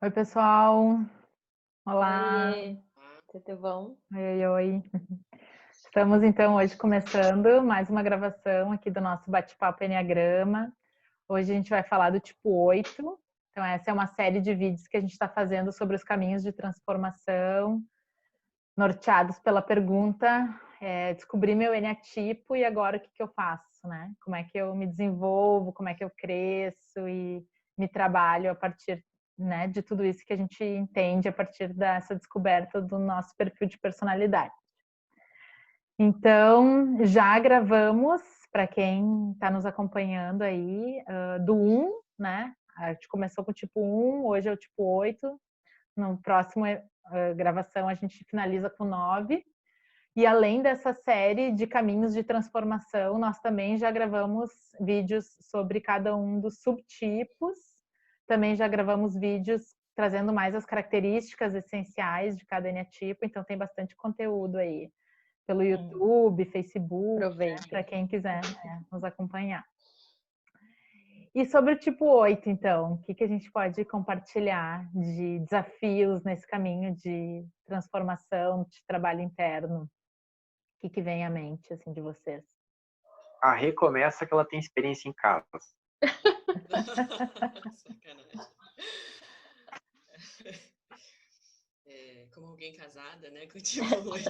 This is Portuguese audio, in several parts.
Oi, pessoal. Olá. Oiê, tudo bom? Oi, oi, oi. Estamos então hoje começando mais uma gravação aqui do nosso bate-papo Enneagrama. Hoje a gente vai falar do tipo 8. Então, essa é uma série de vídeos que a gente está fazendo sobre os caminhos de transformação, norteados pela pergunta: descobri meu eneatipo e agora o que que eu faço, né? Como é que eu me desenvolvo, como é que eu cresço e me trabalho a partir, né, de tudo isso que a gente entende a partir dessa descoberta do nosso perfil de personalidade. Então, já gravamos, para quem está nos acompanhando aí, do 1, né? A gente começou com o tipo 1, hoje é o tipo 8. No próximo gravação a gente finaliza com 9. E além dessa série de caminhos de transformação, nós também já gravamos vídeos sobre cada um dos subtipos. Também já gravamos vídeos trazendo mais as características essenciais de cada eneatipo. Então tem bastante conteúdo aí pelo YouTube, Facebook, né, Aproveita. para quem quiser nos acompanhar. E sobre o tipo 8, então, o que, que a gente pode compartilhar de desafios nesse caminho de transformação, de trabalho interno? O que vem à mente, assim, de vocês? A recomeça que ela tem experiência em casa. Sacanagem. Como alguém casada, né, com tipo 8,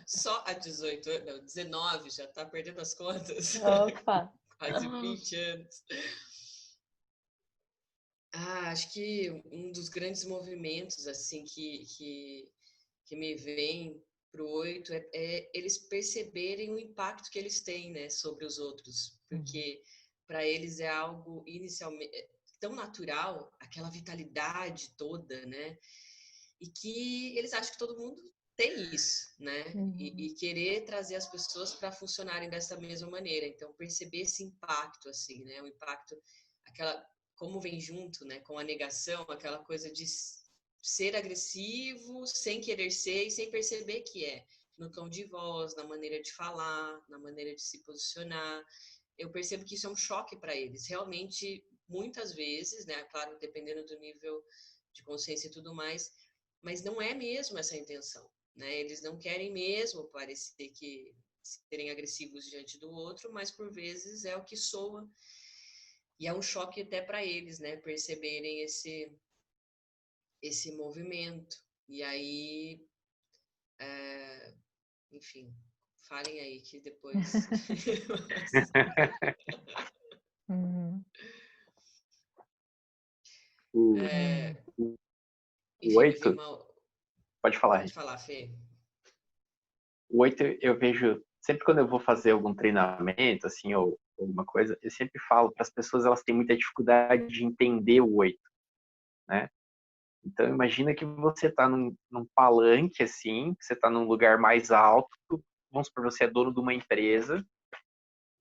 só a 18, não, 19, já tá perdendo as contas. Opa! Quase 20 anos. Acho que um dos grandes movimentos, assim, que me vem pro 8 é eles perceberem o impacto que eles têm, né, sobre os outros. Porque para eles é algo inicialmente tão natural, aquela vitalidade toda, né? E que eles acham que todo mundo tem isso, né? E querer trazer as pessoas para funcionarem dessa mesma maneira. Então, perceber esse impacto, assim, né? O impacto, aquela, como vem junto, né? Com a negação, aquela coisa de ser agressivo sem querer ser e sem perceber que é. No tom de voz, na maneira de falar, na maneira de se posicionar. Eu percebo que isso é um choque para eles. Realmente, muitas vezes, né? Claro, dependendo do nível de consciência e tudo mais, mas não é mesmo essa a intenção, né? Eles não querem mesmo parecer que serem agressivos diante do outro, mas por vezes é o que soa e é um choque até para eles, né? Perceberem esse movimento e aí, enfim, falem aí que depois. Uhum. O, É, o enfim, me veio 8, uma. pode falar, Pode Rê. falar, Fê. O 8 eu vejo, sempre quando eu vou fazer algum treinamento, assim, ou alguma coisa, eu sempre falo para as pessoas, elas têm muita dificuldade de entender o 8, né? Então, imagina que você está num palanque, assim, você está num lugar mais alto, vamos supor, você é dono de uma empresa,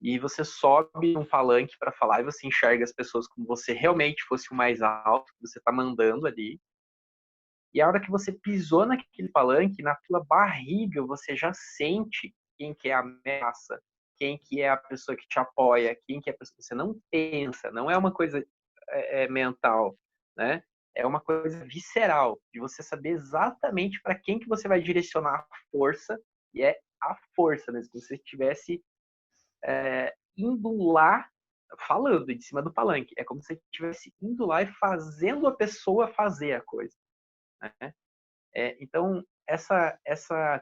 e você sobe um palanque para falar e você enxerga as pessoas como você realmente fosse o mais alto, que você está mandando ali. E a hora que você pisou naquele palanque, na tua barriga, você já sente quem que é a ameaça, quem que é a pessoa que te apoia, quem que é a pessoa que você não pensa, não é uma coisa mental, né? É uma coisa visceral, de você saber exatamente para quem que você vai direcionar a força, e é a força mesmo, como se você estivesse indo lá, falando de cima do palanque, é como se você estivesse indo lá e fazendo a pessoa fazer a coisa, né? Então, essa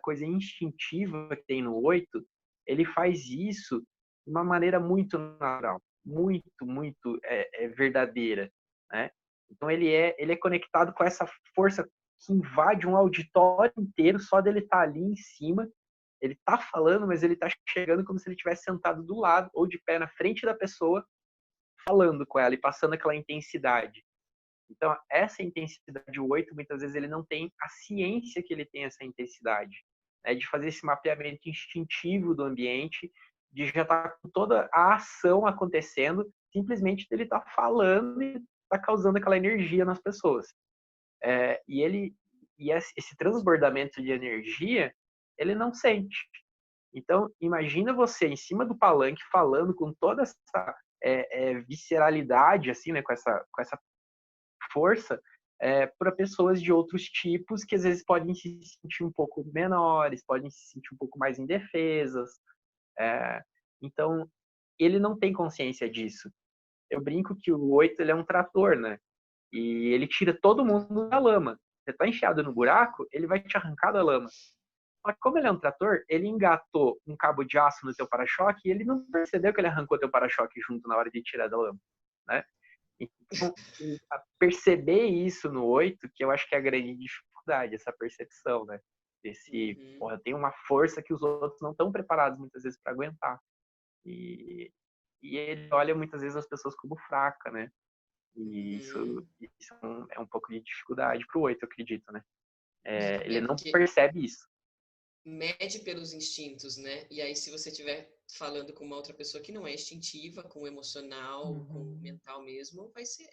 coisa instintiva que tem no 8, ele faz isso de uma maneira muito natural, muito verdadeira, né? Então, ele é conectado com essa força que invade um auditório inteiro só dele estar ali em cima. Ele está falando, mas ele está chegando como se ele estivesse sentado do lado ou de pé na frente da pessoa, falando com ela e passando aquela intensidade. Então, essa intensidade 8, muitas vezes ele não tem a ciência que ele tem essa intensidade, né? De fazer esse mapeamento instintivo do ambiente, de já estar com toda a ação acontecendo, simplesmente ele estar falando e está causando aquela energia nas pessoas. E esse transbordamento de energia, ele não sente. Então, imagina você em cima do palanque falando com toda essa visceralidade, assim, né, com essa força, para pessoas de outros tipos que às vezes podem se sentir um pouco menores, podem se sentir um pouco mais indefesas. Então, ele não tem consciência disso. Eu brinco que o 8 ele é um trator, né? E ele tira todo mundo da lama. Você tá enfiado no buraco, ele vai te arrancar da lama. Só que como ele é um trator, ele engatou um cabo de aço no teu para-choque e ele não percebeu que ele arrancou teu para-choque junto na hora de tirar da lama, né? Então, perceber isso no 8, que eu acho que é a grande dificuldade, essa percepção, né? Porra, tem uma força que os outros não estão preparados muitas vezes para aguentar. E ele olha muitas vezes as pessoas como fraca, né? E isso é um pouco de dificuldade para o 8, eu acredito, né? Ele não percebe isso. Mede pelos instintos, né? E aí, se você estiver falando com uma outra pessoa que não é instintiva, com emocional, com mental mesmo, vai ser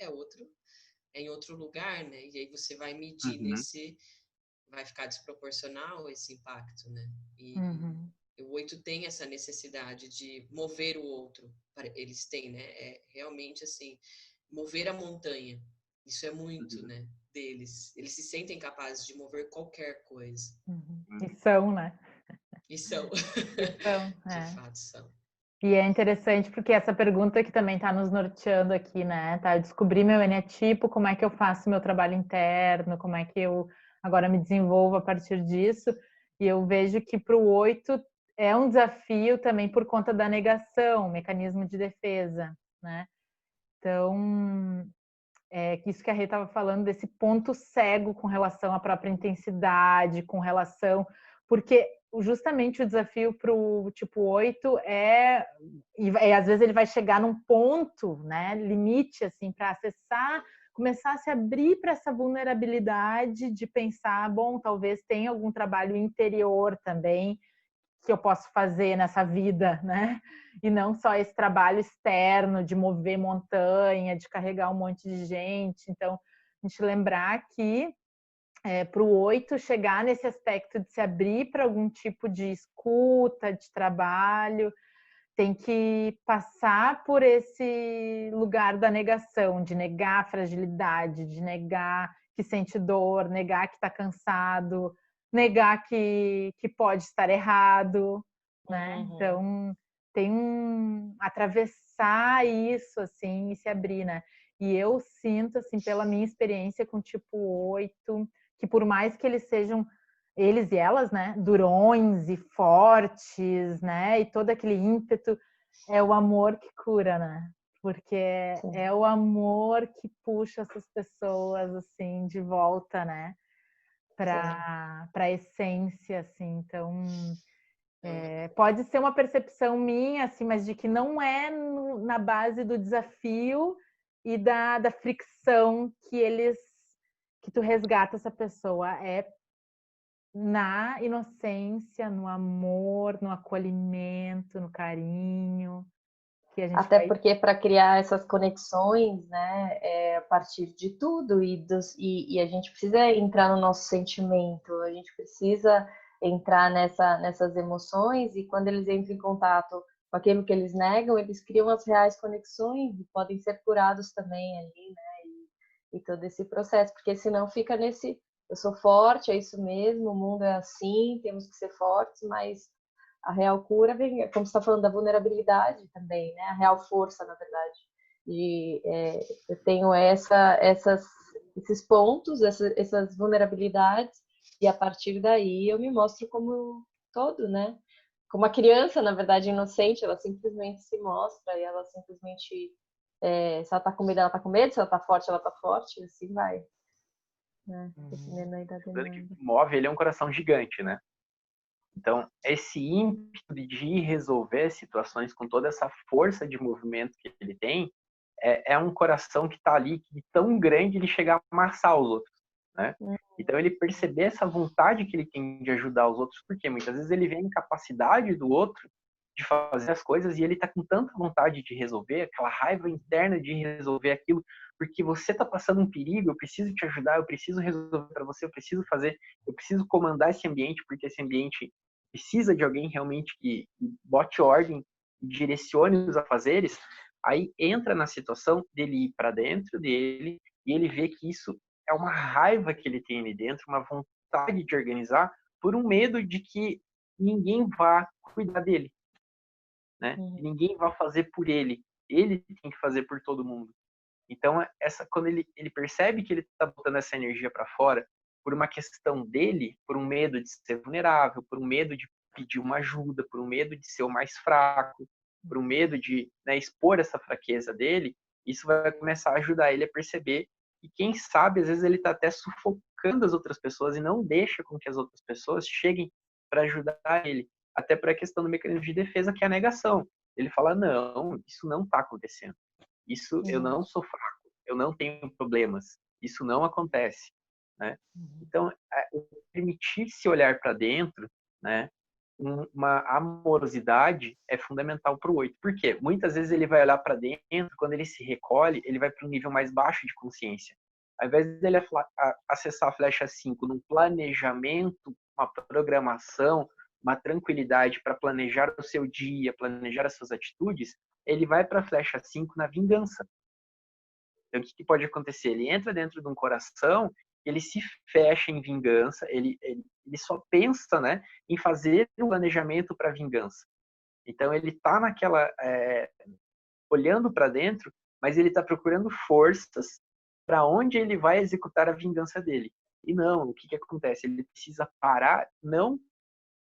em outro lugar, né? E aí você vai medir vai ficar desproporcional esse impacto, né? E o 8 tem essa necessidade de mover o outro. Eles têm, né? É realmente assim, mover a montanha. Isso é muito, né? Deles. Eles se sentem capazes de mover qualquer coisa. E são, né? E são. De fato são. E é interessante porque essa pergunta que também está nos norteando aqui, né? Tá? Descobrir meu eneatipo, como é que eu faço meu trabalho interno, como é que eu agora me desenvolvo a partir disso. E eu vejo que para o 8 é um desafio também por conta da negação, mecanismo de defesa, né? Então, isso que a Rê estava falando, desse ponto cego com relação à própria intensidade, com relação... Porque justamente o desafio para o tipo 8 e às vezes ele vai chegar num ponto, né, limite, assim, para acessar, começar a se abrir para essa vulnerabilidade de pensar, bom, talvez tenha algum trabalho interior também que eu posso fazer nessa vida, né? E não só esse trabalho externo de mover montanha, de carregar um monte de gente. Então, a gente lembrar que para o 8 chegar nesse aspecto de se abrir para algum tipo de escuta, de trabalho, tem que passar por esse lugar da negação, de negar a fragilidade, de negar que sente dor, negar que está cansado, negar que pode estar errado, né? Então, tem atravessar isso, assim, e se abrir, né? E eu sinto, assim, pela minha experiência com tipo 8, que por mais que eles sejam, eles e elas, né, durões e fortes, né, e todo aquele ímpeto, é o amor que cura, né? Porque é o amor que puxa essas pessoas, assim, de volta, né? Para a essência, assim. Então, pode ser uma percepção minha, assim, mas de que não é na base do desafio e da fricção que tu resgata essa pessoa. É na inocência, no amor, no acolhimento, no carinho. Que a gente Até porque para criar essas conexões, né, a partir de tudo, e a gente precisa entrar no nosso sentimento, a gente precisa entrar nessas emoções, e quando eles entram em contato com aquilo que eles negam, eles criam as reais conexões e podem ser curados também ali, né, e todo esse processo, porque senão fica nesse, eu sou forte, é isso mesmo, o mundo é assim, temos que ser fortes, mas a real cura vem, como você está falando, da vulnerabilidade também, né? A real força, na verdade. E eu tenho esses pontos, essas vulnerabilidades, e a partir daí eu me mostro como todo, né? Como uma criança, na verdade, inocente, ela simplesmente se mostra e ela simplesmente, se ela tá com medo, ela tá com medo, se ela tá forte, ela tá forte, e assim vai. Né? Lembrando que o que move ele é um coração gigante, né? Então, esse ímpeto de resolver situações com toda essa força de movimento que ele tem, é um coração que está ali, que tão grande ele chega a amassar os outros, né? Então, ele perceber essa vontade que ele tem de ajudar os outros, porque muitas vezes ele vê a incapacidade do outro de fazer as coisas e ele está com tanta vontade de resolver, aquela raiva interna de resolver aquilo, porque você está passando um perigo, eu preciso te ajudar, eu preciso resolver para você, eu preciso comandar esse ambiente, porque esse ambiente precisa de alguém realmente que bote ordem e direcione os afazeres. Aí entra na situação dele ir para dentro dele e ele vê que isso é uma raiva que ele tem ali dentro, uma vontade de organizar, por um medo de que ninguém vá cuidar dele, né? Ninguém vai fazer por ele. Ele tem que fazer por todo mundo. Então, quando ele percebe que ele está botando essa energia para fora por uma questão dele, por um medo de ser vulnerável, por um medo de pedir uma ajuda, por um medo de ser o mais fraco, por um medo de, né, expor essa fraqueza dele, isso vai começar a ajudar ele a perceber que, quem sabe, às vezes ele está até sufocando as outras pessoas e não deixa com que as outras pessoas cheguem para ajudar ele. Até para a questão do mecanismo de defesa, que é a negação. Ele fala, não, isso não está acontecendo. Isso, eu não sou fraco, eu não tenho problemas, isso não acontece, né? Então, o permitir-se olhar para dentro, né? Uma amorosidade é fundamental para o 8. Por quê? Muitas vezes ele vai olhar para dentro, quando ele se recolhe, ele vai para um nível mais baixo de consciência. Ao invés dele acessar a flecha 5 num planejamento, uma programação, uma tranquilidade para planejar o seu dia, planejar as suas atitudes, ele vai para a flecha 5 na vingança. Então, o que pode acontecer? Ele entra dentro de um coração, ele se fecha em vingança, ele só pensa, né, em fazer o planejamento para vingança. Então, ele está naquela... olhando para dentro, mas ele está procurando forças para onde ele vai executar a vingança dele. E não, o que acontece? Ele precisa parar, não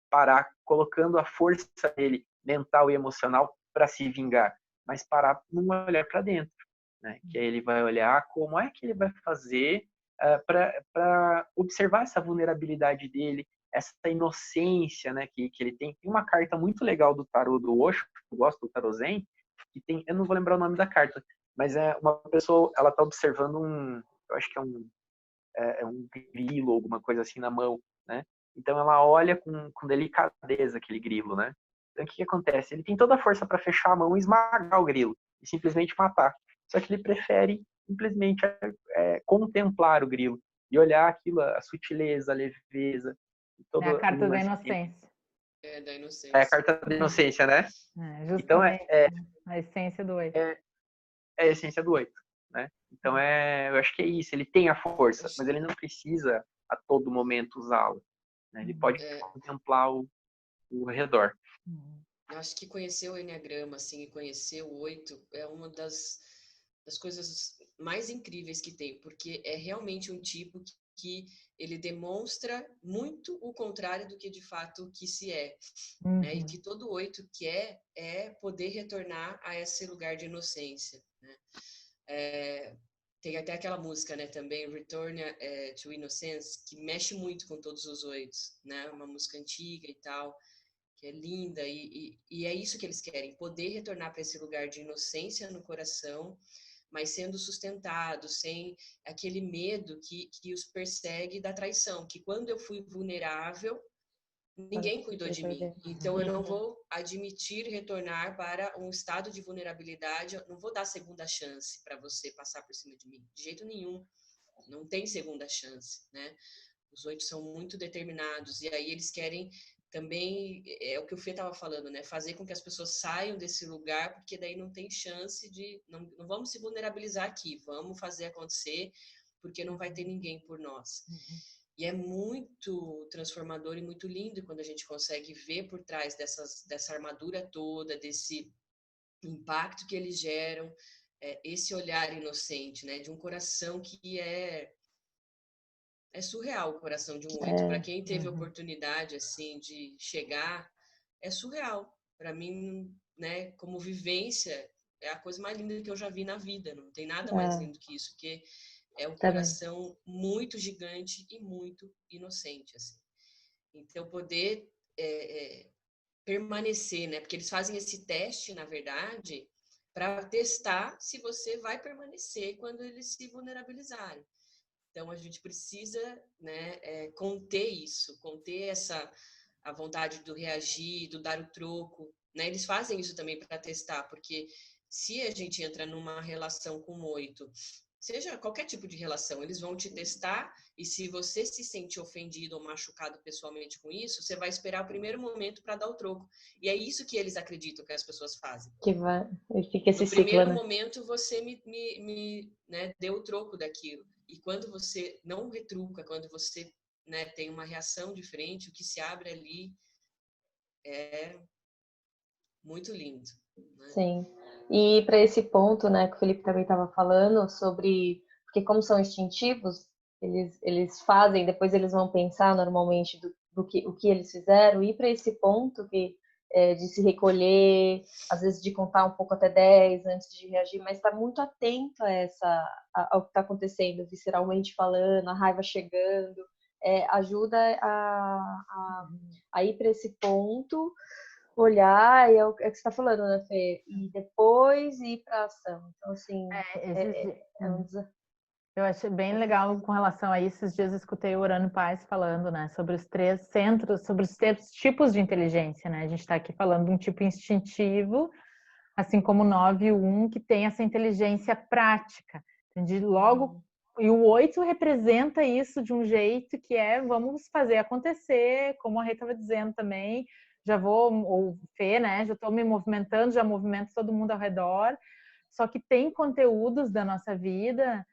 parar colocando a força dele mental e emocional para se vingar, mas parar num olhar para dentro, né? Que aí ele vai olhar como é que ele vai fazer para observar essa vulnerabilidade dele, essa inocência, né, que ele tem. Tem uma carta muito legal do tarô do Osho, eu gosto do tarô Zen, que tem, eu não vou lembrar o nome da carta, mas é uma pessoa, ela está observando eu acho que é um grilo, alguma coisa assim na mão, né? Então ela olha com delicadeza aquele grilo, né? Então o que acontece? Ele tem toda a força para fechar a mão e esmagar o grilo e simplesmente matar. Só que ele prefere simplesmente contemplar o grilo e olhar aquilo, a sutileza, a leveza, toda a carta da inocência. Da inocência. É a carta da inocência, né? Justamente a essência do 8. É a essência do 8, né? Então eu acho que é isso. Ele tem a força, mas ele não precisa a todo momento usá-la, né? Ele pode contemplar o redor. Eu acho que conhecer o Enneagrama, assim, e conhecer o 8 é uma das coisas mais incríveis que tem, porque é realmente um tipo que ele demonstra muito o contrário do que de fato que se é, né? E que todo 8 quer é poder retornar a esse lugar de inocência, né? Tem até aquela música, né, também, Return to Innocence, que mexe muito com todos os 8, né? Uma música antiga e tal, que é linda, e é isso que eles querem, poder retornar para esse lugar de inocência no coração, mas sendo sustentado, sem aquele medo que os persegue da traição, que quando eu fui vulnerável, ninguém cuidou de mim. Então, eu não vou admitir retornar para um estado de vulnerabilidade, eu não vou dar segunda chance para você passar por cima de mim, de jeito nenhum. Não tem segunda chance, né? Os 8 são muito determinados, e aí eles querem também, é o que o Fê estava falando, né? Fazer com que as pessoas saiam desse lugar, porque daí não tem chance de... Não vamos se vulnerabilizar aqui, vamos fazer acontecer, porque não vai ter ninguém por nós. E é muito transformador e muito lindo quando a gente consegue ver por trás dessa armadura toda, desse impacto que eles geram, esse olhar inocente, né? De um coração que é surreal, o coração de um 8. Para quem teve oportunidade, assim, de chegar, é surreal. Para mim, né, como vivência, é a coisa mais linda que eu já vi na vida. Não tem nada mais lindo que isso, porque é um coração muito gigante e muito inocente, assim. Então, poder permanecer, né? Porque eles fazem esse teste, na verdade, para testar se você vai permanecer quando eles se vulnerabilizarem. Então, a gente precisa, né, conter isso, conter a vontade do reagir, do dar o troco, né? Eles fazem isso também para testar, porque se a gente entra numa relação com 8, seja qualquer tipo de relação, eles vão te testar e se você se sente ofendido ou machucado pessoalmente com isso, você vai esperar o primeiro momento para dar o troco. E é isso que eles acreditam que as pessoas fazem. Que vai, e fica esse No ciclo, primeiro né? momento, você né, deu o troco daquilo. E quando você não retruca, quando você, né, tem uma reação diferente, o que se abre ali é muito lindo. Né? Sim. E para esse ponto, né, que o Felipe também estava falando sobre, porque como são instintivos, eles fazem, depois eles vão pensar normalmente do que o que eles fizeram, e para esse ponto de se recolher, às vezes de contar um pouco até 10 antes de reagir, mas estar muito atento ao que está acontecendo, visceralmente falando, a raiva chegando, ajuda a ir para esse ponto, olhar, e é o que você está falando, né, Fê? E depois ir para ação. Então, assim, um desafio. Eu achei bem legal com relação a isso. Esses dias eu escutei o Urano Paz falando, né, sobre os 3 centros, sobre os 3 tipos de inteligência, né? A gente está aqui falando de um tipo instintivo, assim como o 9 e o 1, que tem essa inteligência prática. Entendi? Logo, e o 8 representa isso de um jeito que vamos fazer acontecer, como a Rei estava dizendo também, já vou, ou Fê, né, já estou me movimentando, já movimento todo mundo ao redor, só que tem conteúdos da nossa vida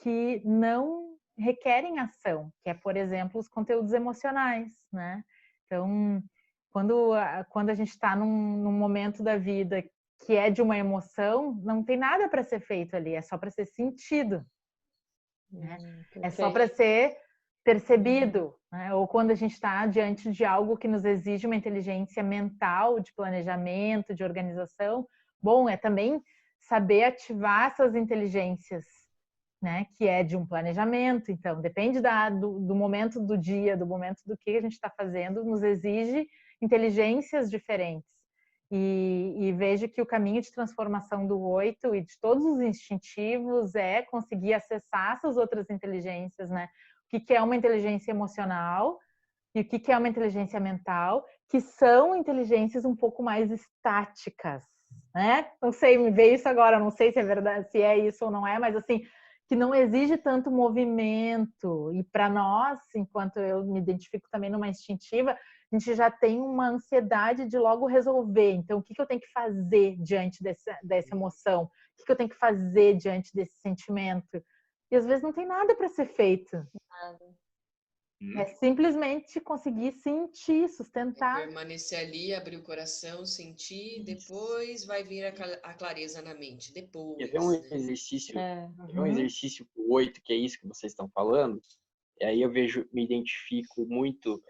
que não requerem ação, que é, por exemplo, os conteúdos emocionais, né? Então, quando a gente está num momento da vida que é de uma emoção, não tem nada para ser feito ali, é só para ser sentido, né? É só para ser percebido, né? Ou quando a gente está diante de algo que nos exige uma inteligência mental, de planejamento, de organização, bom, é também saber ativar essas inteligências, né? Que é de um planejamento. Então, depende do momento do dia, do momento do que a gente está fazendo, nos exige inteligências diferentes. E vejo que o caminho de transformação do 8 e de todos os instintivos é conseguir acessar essas outras inteligências, né? O que é uma inteligência emocional e o que é uma inteligência mental, que são inteligências um pouco mais estáticas, né? Não sei, me veio isso agora, não sei se é verdade, se é isso ou não é, mas assim, que não exige tanto movimento. E para nós, enquanto eu me identifico também numa instintiva, a gente já tem uma ansiedade de logo resolver. Então, o que eu tenho que fazer diante dessa emoção? O que eu tenho que fazer diante desse sentimento? E às vezes não tem nada para ser feito. É simplesmente conseguir sentir, sustentar. Permanecer ali, abrir o coração, sentir, depois vai vir a clareza na mente. Depois. Quer ver um né? exercício? Um exercício pro 8, que é isso que vocês estão falando? E aí eu me identifico muito,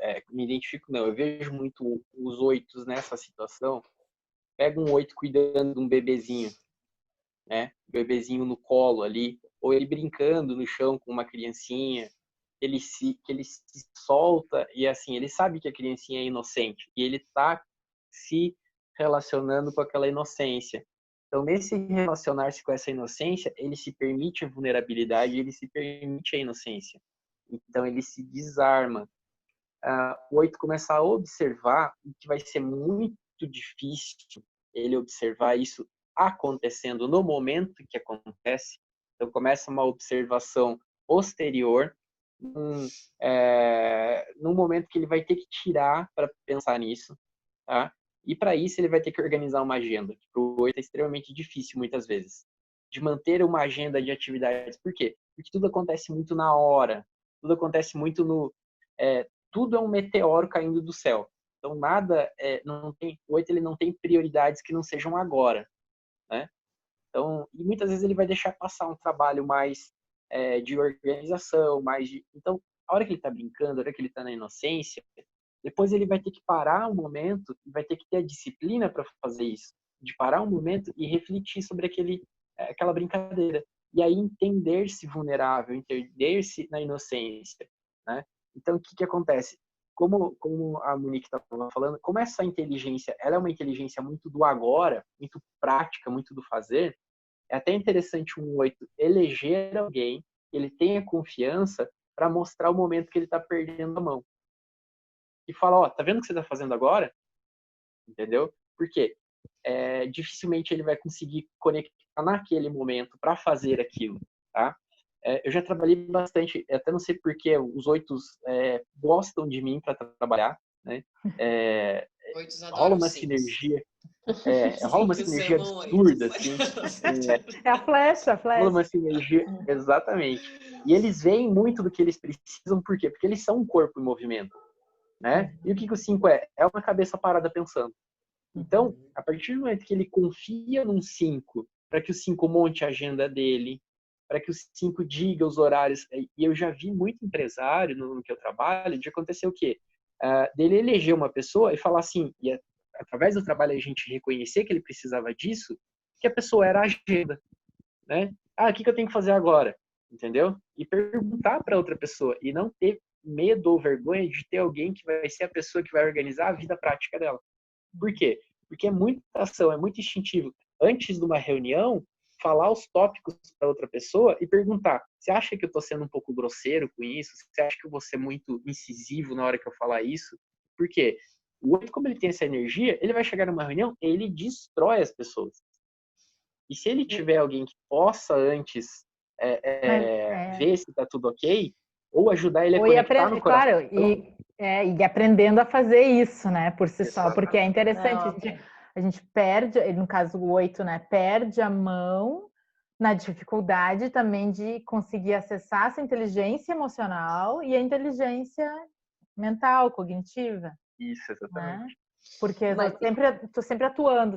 eu vejo muito os 8 nessa situação. Pega um 8 cuidando de um bebezinho, né? Bebezinho no colo ali, ou ele brincando no chão com uma criancinha, que ele se solta e assim, ele sabe que a criancinha é inocente e ele tá se relacionando com aquela inocência. Então, nesse relacionar-se com essa inocência, ele se permite a vulnerabilidade, ele se permite a inocência. Então, ele se desarma. O 8 começa a observar, e que vai ser muito difícil ele observar isso acontecendo no momento que acontece. Então, começa uma observação posterior, num momento que ele vai ter que tirar para pensar nisso, tá? E para isso ele vai ter que organizar uma agenda, que para o 8 é extremamente difícil muitas vezes, de manter uma agenda de atividades. Por quê? Porque tudo acontece muito na hora, tudo acontece muito tudo é um meteoro caindo do céu. Então nada, o 8 ele não tem prioridades que não sejam agora, né? Então, e muitas vezes ele vai deixar passar um trabalho mais de organização, então, a hora que ele está brincando, a hora que ele está na inocência, depois ele vai ter que parar um momento e vai ter que ter a disciplina para fazer isso, de parar um momento e refletir sobre aquela brincadeira. E aí entender-se vulnerável, entender-se na inocência, né? Então, o que acontece? Como a Monique estava falando, como essa inteligência, ela é uma inteligência muito do agora, muito prática, muito do fazer, é até interessante um 8 eleger alguém que ele tenha confiança para mostrar o momento que ele está perdendo a mão. E fala, ó, tá vendo o que você está fazendo agora? Entendeu? Por quê? Dificilmente ele vai conseguir conectar naquele momento para fazer aquilo, tá? Eu já trabalhei bastante, até não sei porque os 8 gostam de mim para trabalhar, né? Oitos Rola adoram uma cinco. sinergia, rola uma Cinco sinergia amam oito. absurda, assim. É a flecha, a Rola flecha. uma sinergia, exatamente. E eles veem muito do que eles precisam, por quê? Porque eles são um corpo em movimento, né? E o que o 5 é? É uma cabeça parada pensando. Então, a partir do momento que ele confia num 5, para que o 5 monte a agenda dele, para que o 5 diga os horários, e eu já vi muito empresário no que eu trabalho, de acontecer o quê? Dele eleger uma pessoa e falar assim, e através do trabalho a gente reconhecer que ele precisava disso, que a pessoa era a agenda, né? O que eu tenho que fazer agora? Entendeu? E perguntar para outra pessoa, e não ter medo ou vergonha de ter alguém que vai ser a pessoa que vai organizar a vida prática dela. Por quê? Porque é muita ação, é muito instintivo. Antes de uma reunião, falar os tópicos para outra pessoa e perguntar: você acha que eu estou sendo um pouco grosseiro com isso? Você acha que eu vou ser muito incisivo na hora que eu falar isso? Por quê? O outro, como ele tem essa energia, ele vai chegar numa reunião e ele destrói as pessoas. E se ele tiver alguém que possa antes ver se está tudo ok, ou ajudar ele a conectar no coração. Claro, e aprendendo a fazer isso, né, por si só, porque é interessante, a gente perde, no caso o 8, né, perde a mão na dificuldade também de conseguir acessar essa inteligência emocional e a inteligência mental, cognitiva. Isso, exatamente. Né? Porque estou sempre atuando.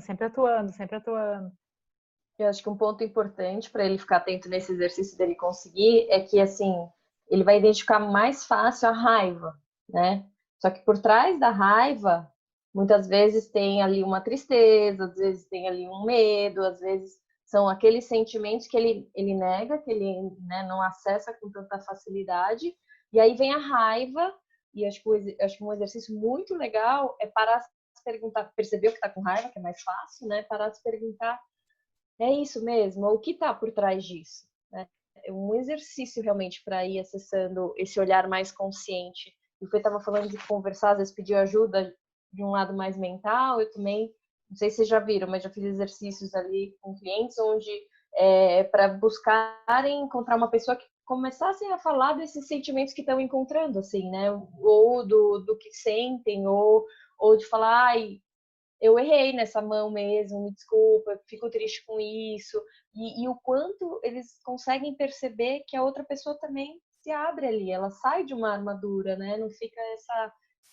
Eu acho que um ponto importante para ele ficar atento nesse exercício dele conseguir é que, assim, ele vai identificar mais fácil a raiva, né? Só que por trás da raiva, muitas vezes tem ali uma tristeza, às vezes tem ali um medo, às vezes são aqueles sentimentos que ele nega, que ele, né, não acessa com tanta facilidade, e aí vem a raiva, e acho que um exercício muito legal é parar de se perguntar, perceber o que está com raiva, que é mais fácil, né? Parar de se perguntar, é isso mesmo? Ou o que está por trás disso? Né? É um exercício realmente para ir acessando esse olhar mais consciente. O Fê estava falando de conversar, às vezes pedir ajuda de um lado mais mental. Eu também, não sei se vocês já viram, mas já fiz exercícios ali com clientes onde para buscarem encontrar uma pessoa que começassem a falar desses sentimentos que estão encontrando, assim, né? Ou do que sentem, ou de falar, ai, eu errei nessa mão mesmo, me desculpa, eu fico triste com isso. E o quanto eles conseguem perceber que a outra pessoa também se abre ali, ela sai de uma armadura, né? Não fica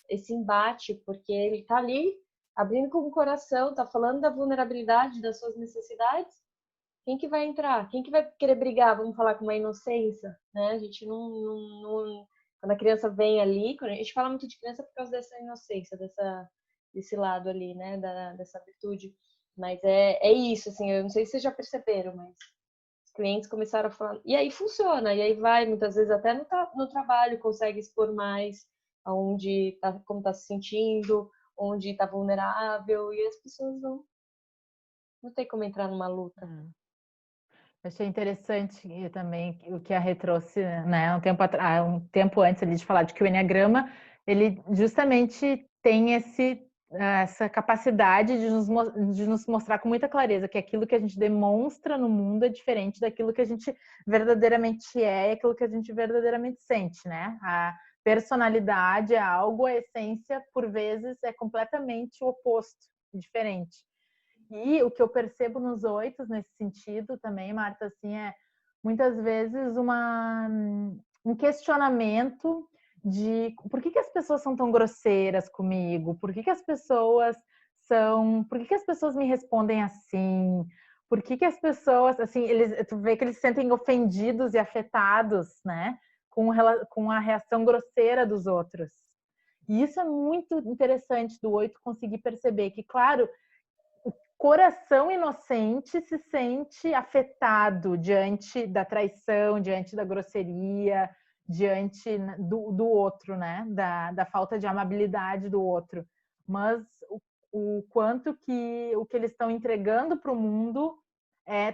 esse embate, porque ele tá ali abrindo com o coração, tá falando da vulnerabilidade, das suas necessidades. Quem que vai entrar? Quem que vai querer brigar? Vamos falar com uma inocência, né? A gente não... Quando a criança vem ali, a gente fala muito de criança por causa dessa inocência, desse lado ali, né, dessa virtude. Mas é isso, assim, eu não sei se vocês já perceberam, mas os clientes começaram a falar, e aí funciona, e aí vai, muitas vezes até no trabalho consegue expor mais aonde tá, como tá se sentindo, onde tá vulnerável, e as pessoas não tem como entrar numa luta. Achei interessante também o que a Rê trouxe, né, um tempo antes ali de falar de que o Enneagrama, ele justamente tem essa capacidade de nos mostrar com muita clareza que aquilo que a gente demonstra no mundo é diferente daquilo que a gente verdadeiramente é e aquilo que a gente verdadeiramente sente, né? A personalidade é algo, a essência, por vezes, é completamente o oposto, diferente. E o que eu percebo nos 8 nesse sentido também, Marta, assim, é muitas vezes um questionamento de por que as pessoas são tão grosseiras comigo? Por que as pessoas me respondem assim? Por que as pessoas, assim, tu vê que eles se sentem ofendidos e afetados, né? Com a reação grosseira dos outros. E isso é muito interessante do 8 conseguir perceber que, claro, coração inocente se sente afetado diante da traição, diante da grosseria, diante do outro, né? Da falta de amabilidade do outro. Mas o quanto que o que eles estão entregando para o mundo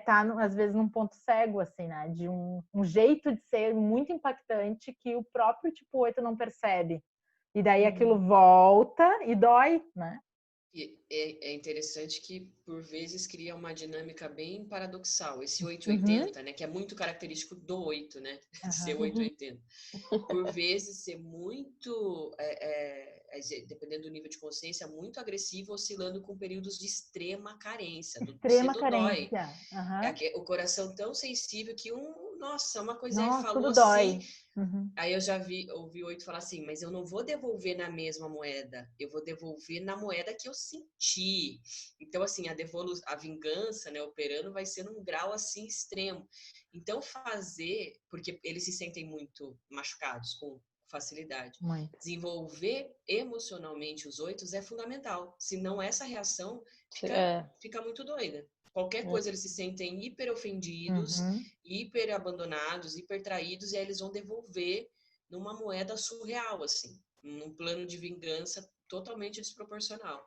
tá às vezes num ponto cego, assim, né? De um jeito de ser muito impactante que o próprio tipo 8 não percebe. E daí aquilo volta e dói, né? E é interessante que, por vezes, cria uma dinâmica bem paradoxal. Esse Uhum. 880, né? Que é muito característico do 8, né? Ser Aham. 880. Por vezes, ser muito, dependendo do nível de consciência, muito agressivo, oscilando com períodos de extrema carência. Do Extrema cedo dói. carência. Aham. O coração tão sensível que nossa, uma coisinha que Nossa, falou tudo assim. dói. Uhum. Aí eu já ouvi 8 falar assim, mas eu não vou devolver na mesma moeda, eu vou devolver na moeda que eu senti. Então, assim, a vingança, né, operando vai ser num grau, assim, extremo. Então, porque eles se sentem muito machucados com facilidade. Muito. Desenvolver emocionalmente os 8 é fundamental, senão essa reação fica muito doida. Qualquer coisa eles se sentem hiper ofendidos, Uhum. hiper abandonados, hiper traídos, e aí eles vão devolver numa moeda surreal, assim, num plano de vingança totalmente desproporcional.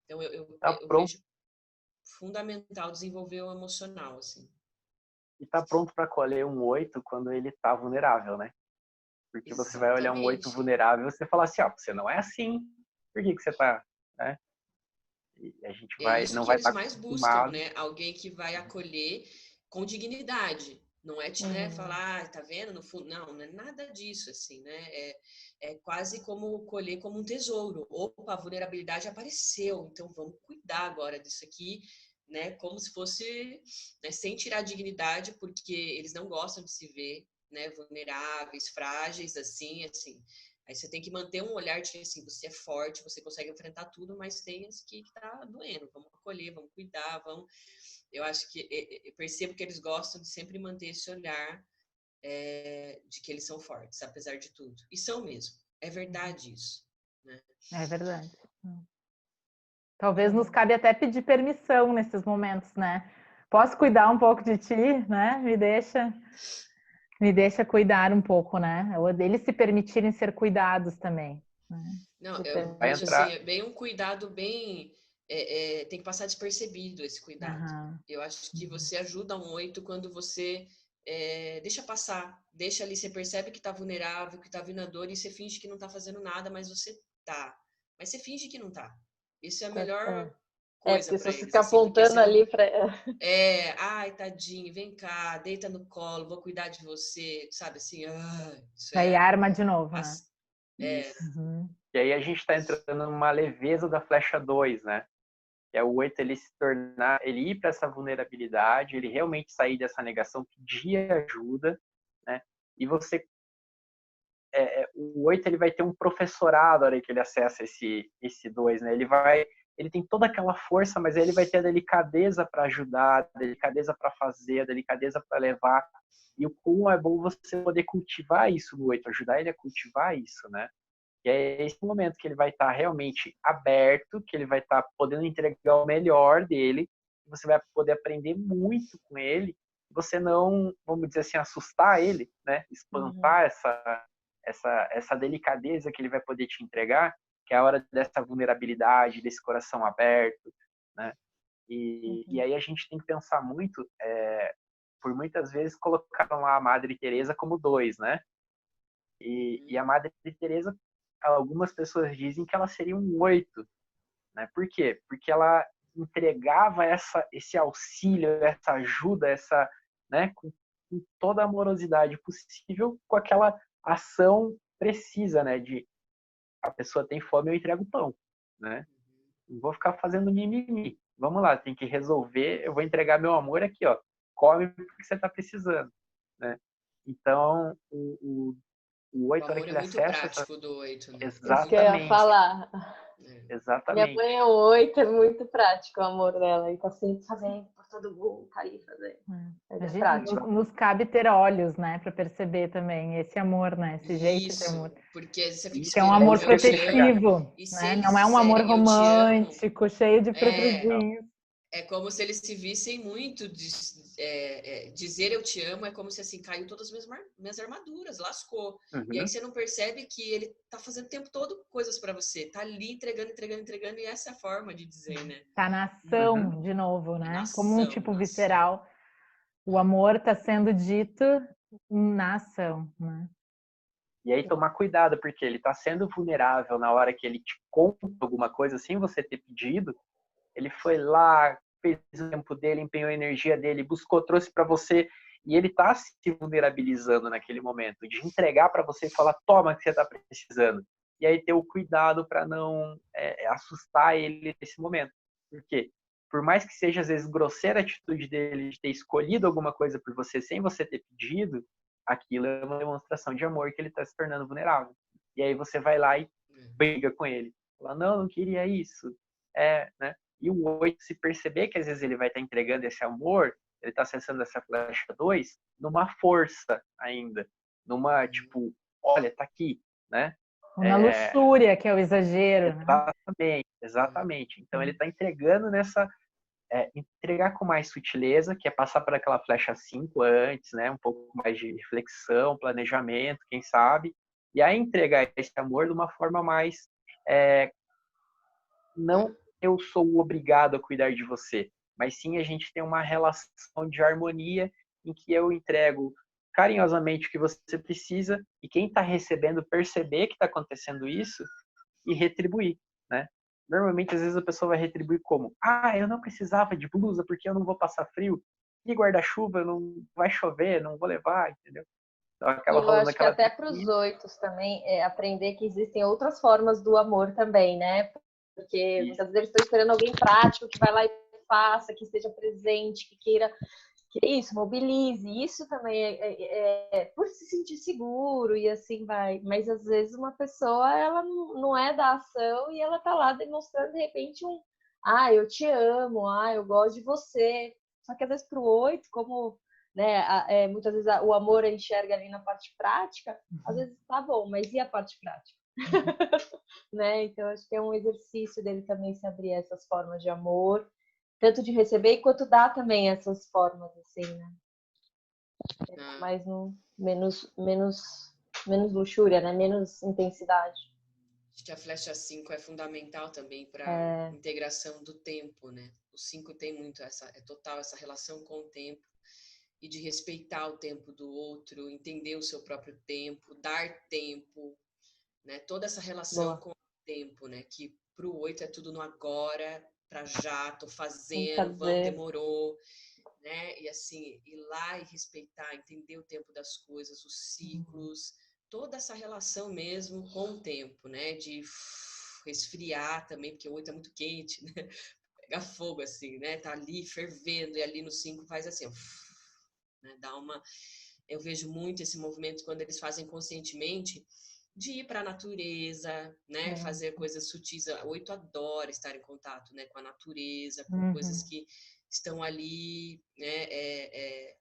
Então Tá eu pronto, vejo fundamental desenvolver o emocional, assim. e tá pronto para colher um 8 quando ele tá vulnerável, né? Porque você vai olhar um 8 Exatamente. vulnerável e você fala assim, ó, você não é assim, por que você tá, né? E a gente É isso não que vai eles estar mais buscam, acostumado. né? Alguém que vai acolher com dignidade. Não é, né, falar, tá vendo? No fundo, não é nada disso, assim, né? É quase como colher como um tesouro. Opa, a vulnerabilidade apareceu, então vamos cuidar agora disso aqui, né? Como se fosse, né, sem tirar a dignidade, porque eles não gostam de se ver, né, vulneráveis, frágeis, assim. Aí você tem que manter um olhar de que, assim, você é forte, você consegue enfrentar tudo, mas tem esse que tá doendo. Vamos acolher, vamos cuidar, vamos... Eu acho que eu percebo que eles gostam de sempre manter esse olhar de que eles são fortes, apesar de tudo. E são mesmo. É verdade isso, né? É verdade. Talvez nos cabe até pedir permissão nesses momentos, né? Posso cuidar um pouco de ti, né? Me deixa cuidar um pouco, né? Ou deles se permitirem ser cuidados também, né? Não, eu Vai vejo assim, entrar, bem um cuidado bem... tem que passar despercebido esse cuidado. Aham. Eu acho que você ajuda um 8 quando você deixa passar, deixa ali, você percebe que tá vulnerável, que tá vindo a dor, e você finge que não tá fazendo nada, mas você tá. Mas você finge que não tá. Isso é a melhor coisa Porque se para você eles, ficar assim, porque apontando você não... ali para. ai, tadinho, vem cá, deita no colo, vou cuidar de você, sabe, assim, isso Daí arma de novo, né? isso. Uhum. E aí a gente está entrando numa leveza da flecha 2, né? Que é o 8 ele se tornar, ele ir para essa vulnerabilidade, ele realmente sair dessa negação, pedir ajuda, né? E você, o 8 ele vai ter um professorado na hora que ele acessa esse 2, né? Ele tem toda aquela força, mas ele vai ter a delicadeza para ajudar, a delicadeza para fazer, a delicadeza para levar. E o como é bom você poder cultivar isso no 8, ajudar ele a cultivar isso, né? E é esse momento que ele vai estar realmente aberto, que ele vai estar podendo entregar o melhor dele, você vai poder aprender muito com ele, você não, vamos dizer assim, assustar ele, né? Espantar essa delicadeza que ele vai poder te entregar, que é a hora dessa vulnerabilidade, desse coração aberto, né? E aí a gente tem que pensar muito, por muitas vezes colocaram lá a Madre Teresa como 2, né? E a Madre Teresa, algumas pessoas dizem que ela seria um 8, né? Por quê? Porque ela entregava esse auxílio, essa ajuda, né, com toda a amorosidade possível, com aquela ação precisa, né, de a pessoa tem fome, eu entrego pão, né? Não vou ficar fazendo mimimi. Vamos lá, tem que resolver, eu vou entregar meu amor aqui, ó. Come porque você está precisando, né? Então, o O 8, a hora amor que é ele muito acessa essa... prático do 8, né? É Isso que eu muito ia Exatamente, prático. falar. Minha mãe exatamente. é um 8, é muito prático o amor dela. E tá sempre fazendo por todo mundo, tá aí fazendo. Mas é prático. Nos cabe ter olhos, né, para perceber também esse amor, né, esse jeito de amor. Isso, porque você fica Que é um É esperando amor isso eu que eu te ia chegar. protetivo, e se né? eles Não é um amor disserem eu te amo, romântico, cheio de é, frufruzinhos. é como se eles se vissem muito. Dizer eu te amo é como se assim, caiu todas as minhas armaduras, lascou. E aí Uhum. você não percebe que ele tá fazendo o tempo todo coisas para você, tá ali entregando, entregando, entregando, e essa é a forma de dizer, né? Tá na Uhum. ação, de novo, É na né? Como um ação, tipo na ação. visceral. O amor está sendo dito na ação, né? E aí tomar cuidado, porque ele está sendo vulnerável na hora que ele te conta alguma coisa sem você ter pedido. Ele foi lá, fez o tempo dele, empenhou a energia dele, buscou, trouxe para você, e ele está se vulnerabilizando naquele momento, de entregar para você e falar, toma que você está precisando. E aí ter o cuidado para não assustar ele nesse momento. Por quê? Por mais que seja, às vezes, grosseira a atitude dele de ter escolhido alguma coisa por você sem você ter pedido, aquilo é uma demonstração de amor que ele está se tornando vulnerável. E aí você vai lá e briga com ele. Fala, não queria isso. Né? E o 8, se perceber que às vezes ele vai estar entregando esse amor, ele está acessando essa flecha 2 numa força ainda. Numa, tipo, olha, tá aqui, né? Ou na luxúria, que é o exagero. Exatamente. Então ele está entregando nessa... entregar com mais sutileza, que é passar por aquela flecha 5 antes, né? Um pouco mais de reflexão, planejamento, quem sabe. E aí entregar esse amor de uma forma mais... não eu sou obrigado a cuidar de você, mas sim a gente tem uma relação de harmonia em que eu entrego carinhosamente o que você precisa e quem está recebendo perceber que está acontecendo isso e retribuir, né? Normalmente, às vezes, a pessoa vai retribuir como, eu não precisava de blusa porque eu não vou passar frio, e guarda-chuva, não vai chover, não vou levar, entendeu? Então acaba eu rolando acho que aquela... até para os 8 também é aprender que existem outras formas do amor também, né? Porque muitas vezes eles estão esperando alguém prático que vai lá e faça, que esteja presente, que queira que isso, mobilize. Isso também por se sentir seguro e assim vai. Mas às vezes uma pessoa, ela não é da ação e ela tá lá demonstrando de repente eu te amo, eu gosto de você. Só que às vezes pro 8, como né, muitas vezes o amor enxerga ali na parte prática, às vezes tá bom, mas e a parte prática? Né? Então acho que é um exercício dele também se abrir a essas formas de amor, tanto de receber quanto dar também essas formas assim, né? Mas menos luxúria, né? Menos intensidade. Acho que a flecha 5 é fundamental também para integração do tempo, né? O 5 tem muito total essa relação com o tempo e de respeitar o tempo do outro, entender o seu próprio tempo, dar tempo, né? Toda essa relação com o tempo, né? Que pro 8 é tudo no agora, para já, tô fazendo, vamos, demorou, né? E assim, ir lá e respeitar, entender o tempo das coisas, os ciclos, toda essa relação mesmo com o tempo, né? De resfriar também, porque o 8 é muito quente, né? Pega fogo assim, né? Tá ali fervendo e ali no 5 faz assim, né? Dá uma... Eu vejo muito esse movimento quando eles fazem conscientemente de ir para a natureza, né? Fazer coisas sutis. O 8 adora estar em contato, né? Com a natureza, com coisas que estão ali, né?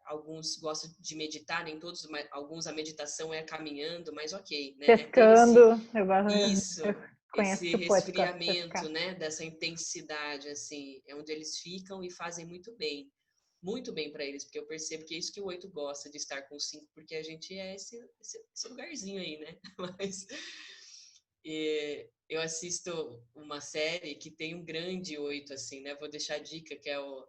Alguns gostam de meditar, nem todos, mas alguns a meditação é caminhando, mas ok, né? Pescando, esse resfriamento, né? Dessa intensidade, assim, é onde eles ficam e fazem muito bem para eles, porque eu percebo que é isso que o 8 gosta, de estar com o 5, porque a gente é esse lugarzinho aí, né? Mas eu assisto uma série que tem um grande 8, assim, né? Vou deixar a dica, que é o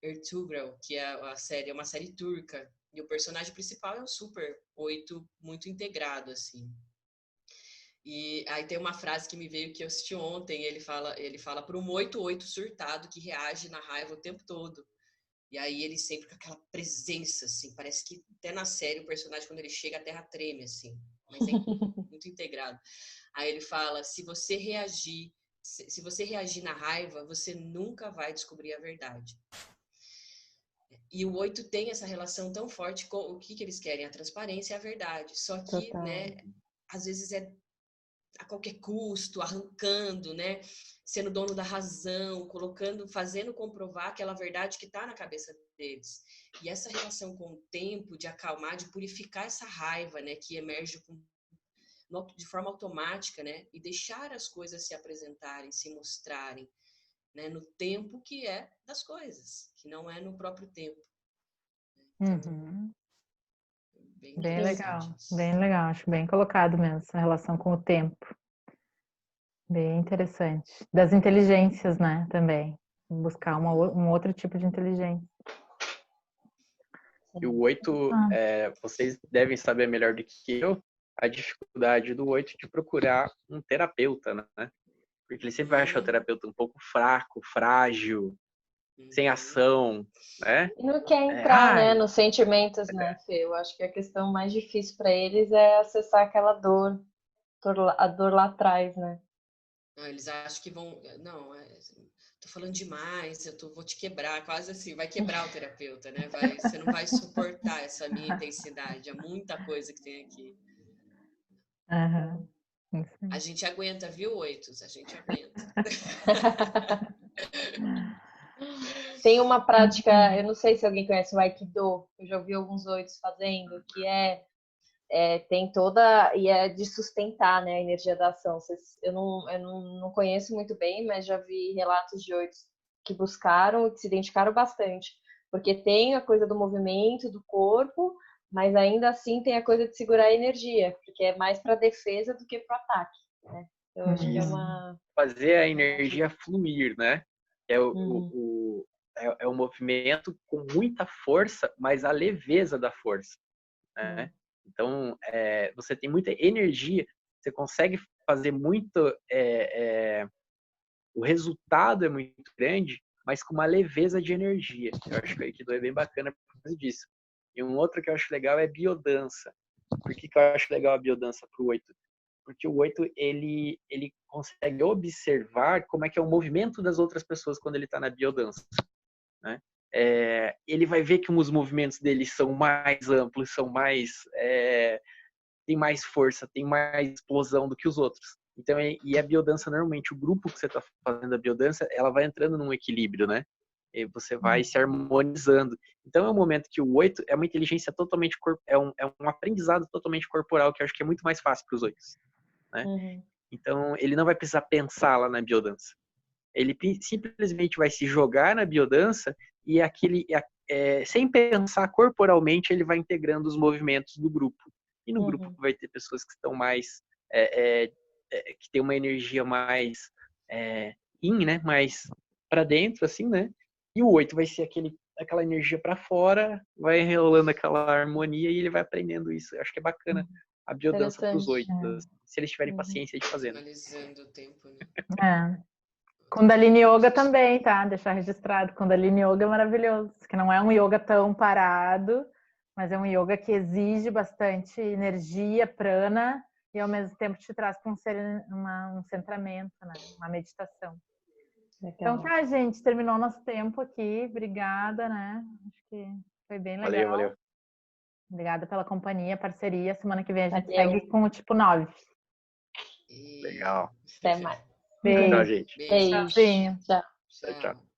Ertugrul, que é é uma série turca, e o personagem principal é um super 8, muito integrado, assim. E aí tem uma frase que me veio que eu assisti ontem, ele fala para um 8 surtado que reage na raiva o tempo todo. E aí ele sempre com aquela presença, assim, parece que até na série o personagem, quando ele chega, a terra treme, assim, mas é muito integrado. Aí ele fala, se você reagir na raiva, você nunca vai descobrir a verdade. E o 8 tem essa relação tão forte com o que eles querem, a transparência e a verdade. Só que, né, às vezes é a qualquer custo, arrancando, né? Sendo dono da razão, fazendo comprovar aquela verdade que está na cabeça deles. E essa relação com o tempo, de acalmar, de purificar essa raiva, né? Que emerge de forma automática, né? E deixar as coisas se apresentarem, se mostrarem, né? No tempo que é das coisas, que não é no próprio tempo. Então, bem legal, acho bem colocado mesmo, essa relação com o tempo. Bem interessante. Das inteligências, né, também. Buscar um outro tipo de inteligência. E o 8, vocês devem saber melhor do que eu, a dificuldade do 8 de procurar um terapeuta, né? Porque ele sempre vai achar o terapeuta um pouco fraco, frágil, sem ação, né? E não quer entrar, né, nos sentimentos, né, Fê? Eu acho que a questão mais difícil para eles é acessar aquela dor, a dor lá atrás, né? Não, eles acham que vão... Não, tô falando demais, vou te quebrar, quase assim, vai quebrar o terapeuta, né? Você não vai suportar essa minha intensidade, é muita coisa que tem aqui. Uhum. A gente aguenta, viu, 8? A gente aguenta. Tem uma prática, eu não sei se alguém conhece o Aikido, eu já ouvi alguns 8 fazendo, que tem toda, e é de sustentar, né, a energia da ação. Eu não conheço muito bem, mas já vi relatos de 8 que buscaram e que se identificaram bastante, porque tem a coisa do movimento, do corpo, mas ainda assim tem a coisa de segurar a energia, porque é mais para defesa do que para ataque, né? Eu acho que é uma... Fazer a energia fluir, né? É o movimento com muita força, mas a leveza da força, né? Então, você tem muita energia, você consegue fazer muito, o resultado é muito grande, mas com uma leveza de energia. Eu acho que o Aikido é bem bacana por causa disso. E um outro que eu acho legal é biodança. Por que eu acho legal a biodança para o 8? Porque o 8, ele consegue observar como é que é o movimento das outras pessoas quando ele está na biodança, né? Ele vai ver que os movimentos dele são mais amplos, tem mais força, tem mais explosão do que os outros. Então, e a biodança, normalmente, o grupo que você está fazendo a biodança, ela vai entrando num equilíbrio, né? E você vai se harmonizando. Então, é um momento que o 8 é uma inteligência totalmente, é um aprendizado totalmente corporal, que eu acho que é muito mais fácil para os 8, né? Então, ele não vai precisar pensar lá na biodança. Ele simplesmente vai se jogar na biodança e sem pensar corporalmente, ele vai integrando os movimentos do grupo. E no grupo vai ter pessoas que estão mais... que tem uma energia mais né? Mais para dentro, assim, né? E o 8 vai ser aquela energia para fora, vai rolando aquela harmonia e ele vai aprendendo isso. Eu acho que é bacana a biodança para os 8, se eles tiverem paciência de fazer. Analisando o tempo, né? Kundalini Yoga também, tá? Deixar registrado. Kundalini Yoga é maravilhoso, que não é um yoga tão parado, mas é um yoga que exige bastante energia, prana, e ao mesmo tempo te traz para um centramento, né? Uma meditação. Legal. Então tá, gente, terminou nosso tempo aqui. Obrigada, né? Acho que foi bem legal. Valeu. Obrigada pela companhia, parceria. Semana que vem a gente segue com o tipo 9. Legal. Até mais. Beijo. Tchau, gente. Beijo. Tchauzinho. Tchau. Tchau.